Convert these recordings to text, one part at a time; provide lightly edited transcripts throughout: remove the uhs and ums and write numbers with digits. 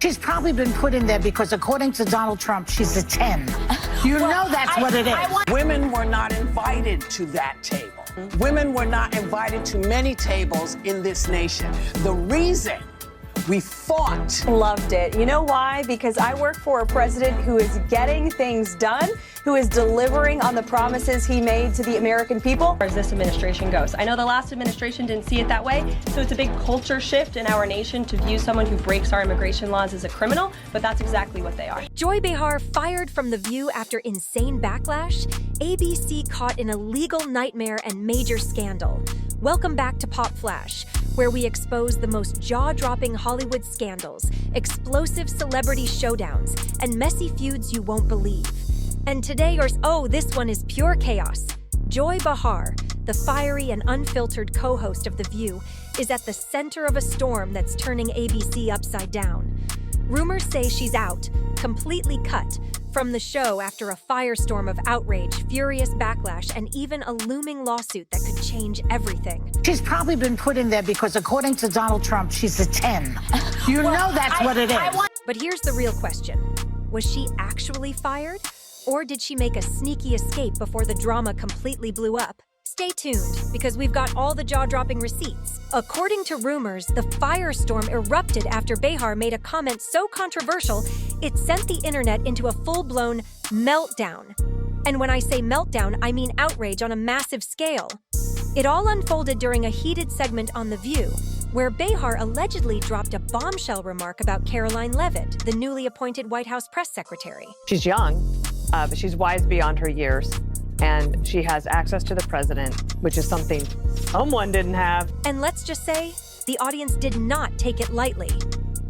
She's probably been put in there because, according to Donald Trump, she's a 10. You know that's what it is. Women were not invited to that table. Women were not invited to many tables in this nation. The reason we fought. Loved it. You know why? Because I work for a president who is getting things done, who is delivering on the promises he made to the American people. As this administration goes. I know the last administration didn't see it that way, so it's a big culture shift in our nation to view someone who breaks our immigration laws as a criminal, but that's exactly what they are. Joy Behar fired from The View after insane backlash, ABC caught in a legal nightmare and major scandal. Welcome back to Pop Flash, where we expose the most jaw-dropping Hollywood scandals, explosive celebrity showdowns, and messy feuds you won't believe. And today, this one is pure chaos. Joy Behar, the fiery and unfiltered co-host of The View, is at the center of a storm that's turning ABC upside down. Rumors say she's out, completely cut, from the show after a firestorm of outrage, furious backlash, and even a looming lawsuit that could change everything. She's probably been put in there because, according to Donald Trump, she's a 10. You know that's what it is. But here's the real question. Was she actually fired? Or did she make a sneaky escape before the drama completely blew up? Stay tuned, because we've got all the jaw-dropping receipts. According to rumors, the firestorm erupted after Behar made a comment so controversial, it sent the internet into a full-blown meltdown. And when I say meltdown, I mean outrage on a massive scale. It all unfolded during a heated segment on The View, where Behar allegedly dropped a bombshell remark about Karoline Leavitt, the newly appointed White House press secretary. She's young, but she's wise beyond her years. And she has access to the president, which is something someone didn't have. And let's just say, the audience did not take it lightly.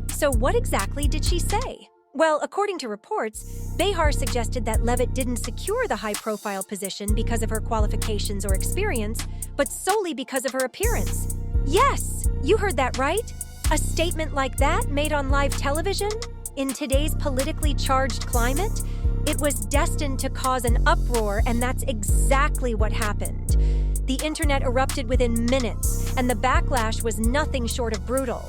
So what exactly did she say? Well, according to reports, Behar suggested that Leavitt didn't secure the high-profile position because of her qualifications or experience, but solely because of her appearance. Yes, you heard that right. A statement like that made on live television? In today's politically charged climate? It was destined to cause an uproar, and that's exactly what happened. The internet erupted within minutes, and the backlash was nothing short of brutal.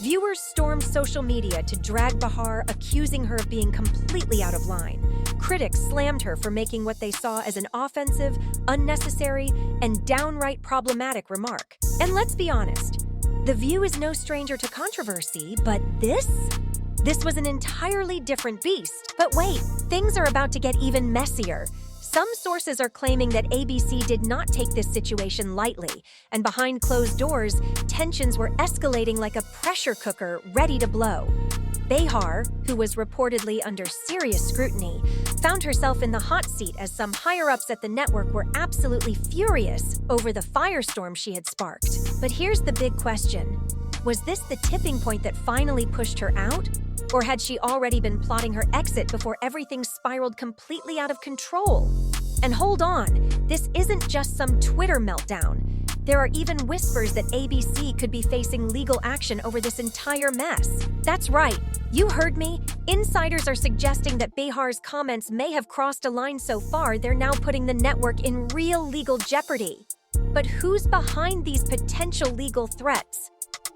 Viewers stormed social media to drag Behar, accusing her of being completely out of line. Critics slammed her for making what they saw as an offensive, unnecessary, and downright problematic remark. And let's be honest, The View is no stranger to controversy, but this was an entirely different beast. But wait, things are about to get even messier. Some sources are claiming that ABC did not take this situation lightly, and behind closed doors, tensions were escalating like a pressure cooker ready to blow. Behar, who was reportedly under serious scrutiny, found herself in the hot seat as some higher-ups at the network were absolutely furious over the firestorm she had sparked. But here's the big question. Was this the tipping point that finally pushed her out? Or had she already been plotting her exit before everything spiraled completely out of control? And hold on, this isn't just some Twitter meltdown. There are even whispers that ABC could be facing legal action over this entire mess. That's right, you heard me. Insiders are suggesting that Behar's comments may have crossed a line so far they're now putting the network in real legal jeopardy. But who's behind these potential legal threats?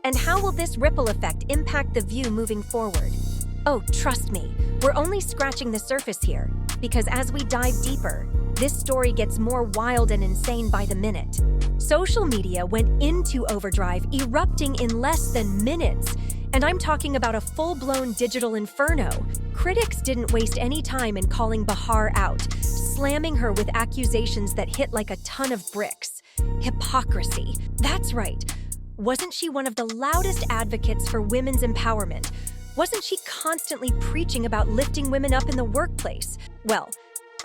And how will this ripple effect impact The View moving forward? Oh, trust me, we're only scratching the surface here, because as we dive deeper, this story gets more wild and insane by the minute. Social media went into overdrive, erupting in less than minutes, and I'm talking about a full-blown digital inferno. Critics didn't waste any time in calling Behar out, slamming her with accusations that hit like a ton of bricks. Hypocrisy. That's right. Wasn't she one of the loudest advocates for women's empowerment? Wasn't she constantly preaching about lifting women up in the workplace? Well,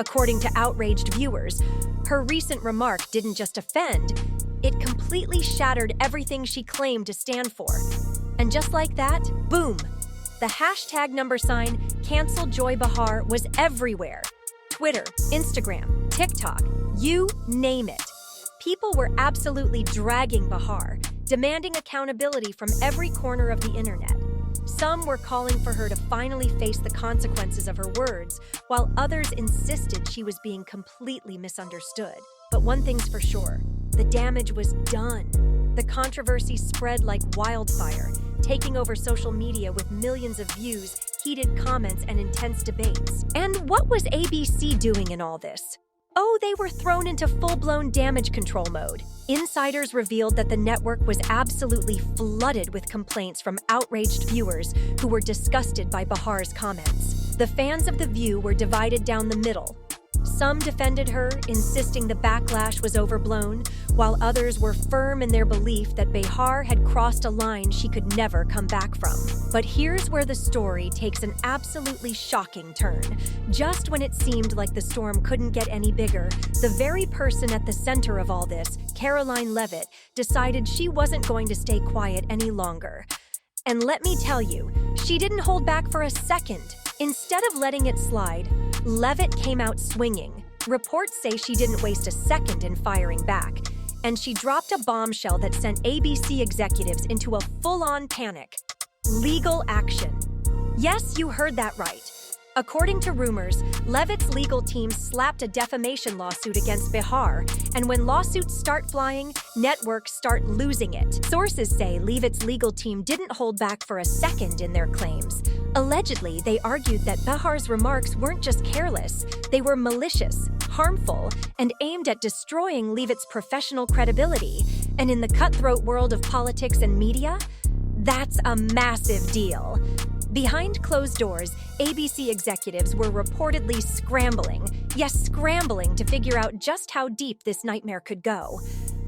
according to outraged viewers, her recent remark didn't just offend, it completely shattered everything she claimed to stand for. And just like that, boom! The hashtag #cancel Joy Behar was everywhere. Twitter, Instagram, TikTok, you name it. People were absolutely dragging Behar, demanding accountability from every corner of the internet. Some were calling for her to finally face the consequences of her words, while others insisted she was being completely misunderstood. But one thing's for sure, the damage was done. The controversy spread like wildfire, taking over social media with millions of views, heated comments, and intense debates. And what was ABC doing in all this? Oh, they were thrown into full-blown damage control mode. Insiders revealed that the network was absolutely flooded with complaints from outraged viewers who were disgusted by Behar's comments. The fans of The View were divided down the middle. Some defended her, insisting the backlash was overblown, while others were firm in their belief that Behar had crossed a line she could never come back from. But here's where the story takes an absolutely shocking turn. Just when it seemed like the storm couldn't get any bigger, the very person at the center of all this, Karoline Leavitt, decided she wasn't going to stay quiet any longer. And let me tell you, she didn't hold back for a second. Instead of letting it slide, Leavitt came out swinging. Reports say she didn't waste a second in firing back, and she dropped a bombshell that sent ABC executives into a full-on panic. Legal action. Yes, you heard that right. According to rumors, Leavitt's legal team slapped a defamation lawsuit against Behar, and when lawsuits start flying, networks start losing it. Sources say Leavitt's legal team didn't hold back for a second in their claims. Allegedly, they argued that Behar's remarks weren't just careless, they were malicious, harmful, and aimed at destroying Leavitt's professional credibility. And in the cutthroat world of politics and media, that's a massive deal. Behind closed doors, ABC executives were reportedly scrambling to figure out just how deep this nightmare could go.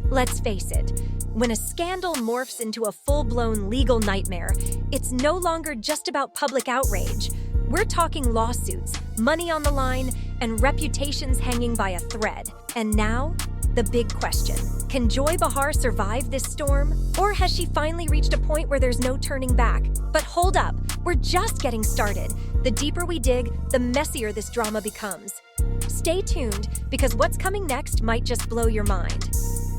Let's face it, when a scandal morphs into a full-blown legal nightmare, it's no longer just about public outrage. We're talking lawsuits, money on the line, and reputations hanging by a thread. And now, the big question. Can Joy Behar survive this storm? Or has she finally reached a point where there's no turning back? But hold up, we're just getting started. The deeper we dig, the messier this drama becomes. Stay tuned, because what's coming next might just blow your mind.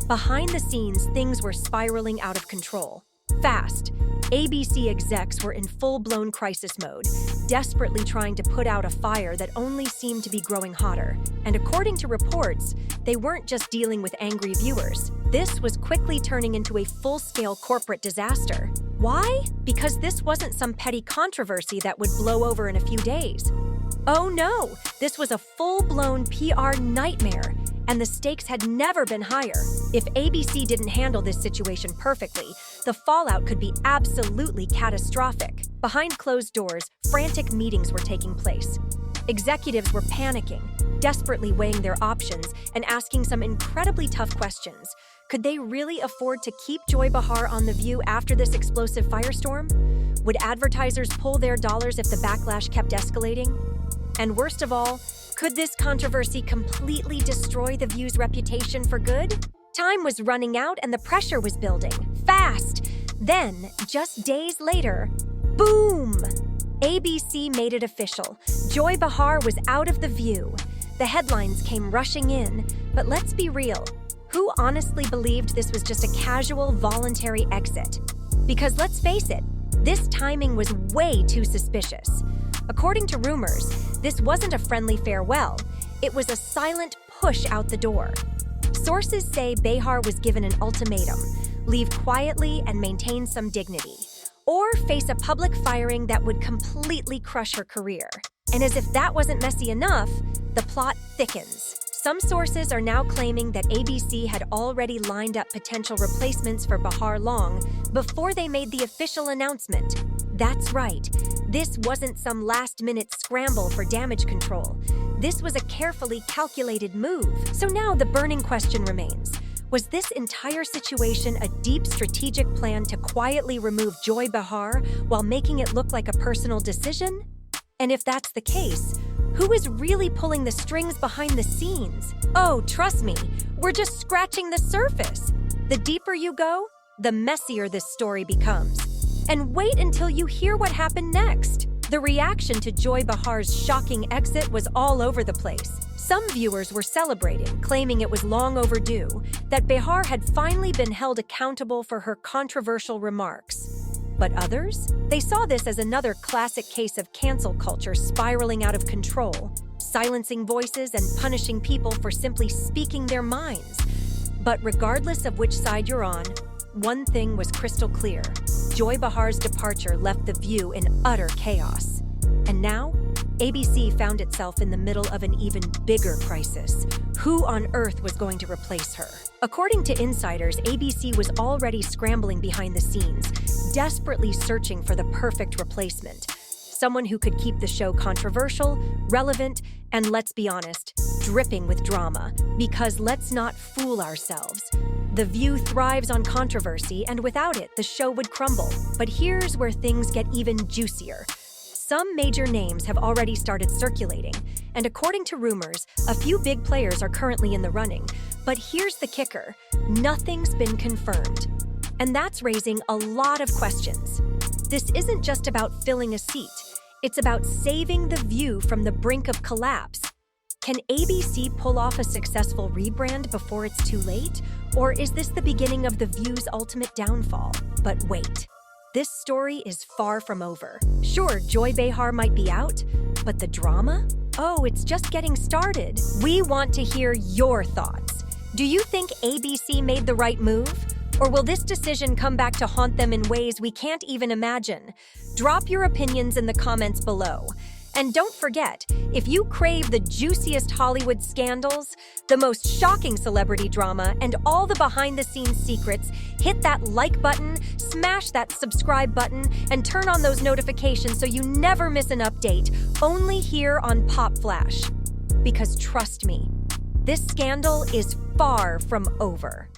Behind the scenes, things were spiraling out of control. Fast, ABC execs were in full-blown crisis mode, desperately trying to put out a fire that only seemed to be growing hotter. And according to reports, they weren't just dealing with angry viewers. This was quickly turning into a full-scale corporate disaster. Why? Because this wasn't some petty controversy that would blow over in a few days. Oh no, this was a full-blown PR nightmare, and the stakes had never been higher. If ABC didn't handle this situation perfectly, the fallout could be absolutely catastrophic. Behind closed doors, frantic meetings were taking place. Executives were panicking, desperately weighing their options and asking some incredibly tough questions. Could they really afford to keep Joy Behar on The View after this explosive firestorm? Would advertisers pull their dollars if the backlash kept escalating? And worst of all, could this controversy completely destroy The View's reputation for good? Time was running out and the pressure was building, fast. Then, just days later, boom! ABC made it official. Joy Behar was out of The View. The headlines came rushing in, but let's be real. Who honestly believed this was just a casual, voluntary exit? Because let's face it, this timing was way too suspicious. According to rumors, this wasn't a friendly farewell. It was a silent push out the door. Sources say Behar was given an ultimatum: leave quietly and maintain some dignity, or face a public firing that would completely crush her career. And as if that wasn't messy enough, the plot thickens. Some sources are now claiming that ABC had already lined up potential replacements for Behar long before they made the official announcement. That's right. This wasn't some last-minute scramble for damage control. This was a carefully calculated move. So now the burning question remains. Was this entire situation a deep strategic plan to quietly remove Joy Behar while making it look like a personal decision? And if that's the case, who is really pulling the strings behind the scenes? Oh, trust me, we're just scratching the surface. The deeper you go, the messier this story becomes. And wait until you hear what happened next. The reaction to Joy Behar's shocking exit was all over the place. Some viewers were celebrating, claiming it was long overdue, that Behar had finally been held accountable for her controversial remarks. But others? They saw this as another classic case of cancel culture spiraling out of control, silencing voices and punishing people for simply speaking their minds. But regardless of which side you're on, one thing was crystal clear. Joy Behar's departure left The View in utter chaos. And now, ABC found itself in the middle of an even bigger crisis. Who on earth was going to replace her? According to insiders, ABC was already scrambling behind the scenes, desperately searching for the perfect replacement. Someone who could keep the show controversial, relevant, and let's be honest, dripping with drama. Because let's not fool ourselves. The View thrives on controversy, and without it, the show would crumble. But here's where things get even juicier. Some major names have already started circulating, and according to rumors, a few big players are currently in the running. But here's the kicker: nothing's been confirmed. And that's raising a lot of questions. This isn't just about filling a seat. It's about saving The View from the brink of collapse. Can ABC pull off a successful rebrand before it's too late? Or is this the beginning of The View's ultimate downfall? But wait. This story is far from over. Sure, Joy Behar might be out, but the drama? Oh, it's just getting started. We want to hear your thoughts. Do you think ABC made the right move? Or will this decision come back to haunt them in ways we can't even imagine? Drop your opinions in the comments below. And don't forget, if you crave the juiciest Hollywood scandals, the most shocking celebrity drama, and all the behind-the-scenes secrets, hit that like button, smash that subscribe button, and turn on those notifications so you never miss an update, only here on Pop Flash. Because trust me, this scandal is far from over.